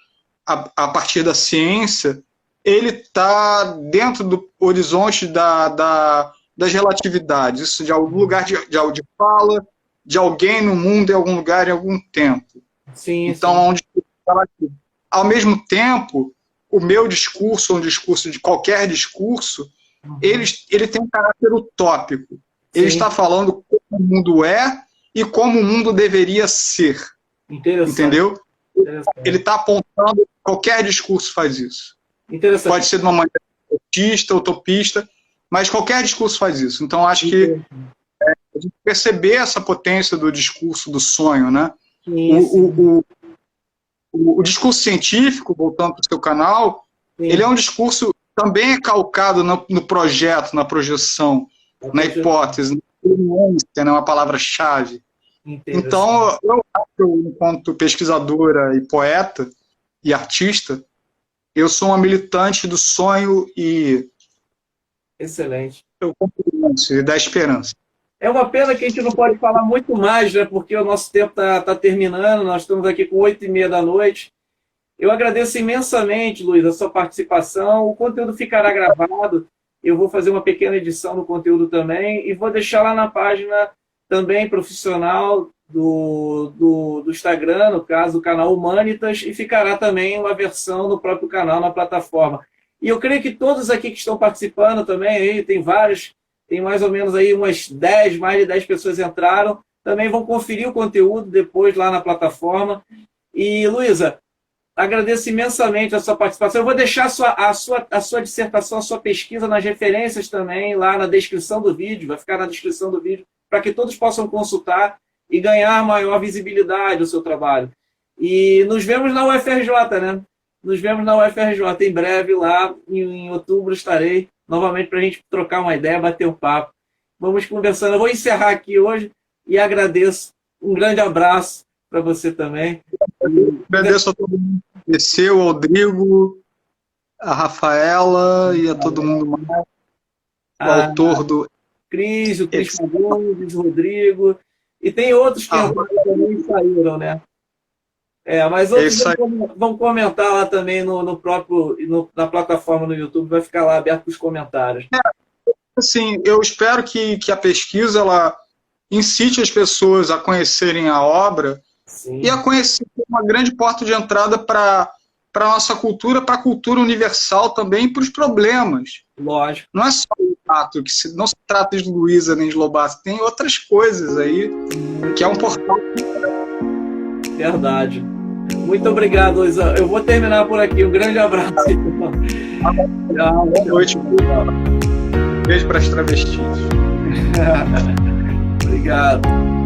a partir da ciência, ele está dentro do horizonte das relatividades, isso de algum lugar de fala, de alguém no mundo, em algum lugar, em algum tempo. sim, Então, sim. onde ao mesmo tempo, o meu discurso, ou um discurso de qualquer discurso, Uhum. ele tem um caráter utópico. Ele está Sim, falando como o mundo é e como o mundo deveria ser, interessante, entendeu? Ele interessante, está apontando, qualquer discurso faz isso. Pode interessante, ser de uma maneira utopista, utopista, mas qualquer discurso faz isso. Então, acho que interessante. a gente perceber essa potência do discurso do sonho, né? Sim, sim, O, o, o discurso científico, voltando para o seu canal, ele é sim. um discurso também calcado no projeto, na projeção, A na projeção. hipótese, na experiência, né, uma palavra-chave. Interessante. Então, eu, enquanto pesquisadora e poeta e artista, eu sou uma militante do sonho e Excelente. da esperança. É uma pena que a gente não pode falar muito mais, né? Porque o nosso tempo está terminando, nós estamos aqui com 8h30 da noite. Eu agradeço imensamente, Luiz, a sua participação. O conteúdo ficará gravado. Eu vou fazer uma pequena edição do conteúdo também e vou deixar lá na página também profissional do Instagram, no caso, o canal Humanitas, e ficará também uma versão no próprio canal, na plataforma. E eu creio que todos aqui que estão participando também, aí, tem vários, tem mais ou menos aí umas 10, mais de 10 pessoas entraram, também vão conferir o conteúdo depois lá na plataforma. E, Luísa, agradeço imensamente a sua participação. Eu vou deixar a sua dissertação, a sua pesquisa nas referências também, lá na descrição do vídeo, vai ficar na descrição do vídeo, para que todos possam consultar e ganhar maior visibilidade do seu trabalho. E nos vemos na UFRJ, né? Nos vemos na UFRJ em breve, lá em outubro estarei novamente para a gente trocar uma ideia, bater um papo. Vamos conversando. Eu vou encerrar aqui hoje e agradeço. Um grande abraço para você também. Agradeço a todo mundo que conheceu, o Rodrigo, a Rafaela e a todo mundo mais. O autor do... Cris, o Cris Fagundes, o Rodrigo. E tem outros que também saíram, né? Mas outros vão comentar lá também na plataforma no YouTube, vai ficar lá aberto para os comentários. Assim, eu espero que a pesquisa ela incite as pessoas a conhecerem a obra. Sim. E a conhecer uma grande porta de entrada para a nossa cultura, para a cultura universal também, e para os problemas. Lógico. Não é só o teatro, não se trata de Luísa nem de Lobato, tem outras coisas aí, que é um portal. Verdade. Muito obrigado, Luísa. Eu vou terminar por aqui. Um grande abraço. Tchau. Boa noite. Beijo para as travestis. Obrigado.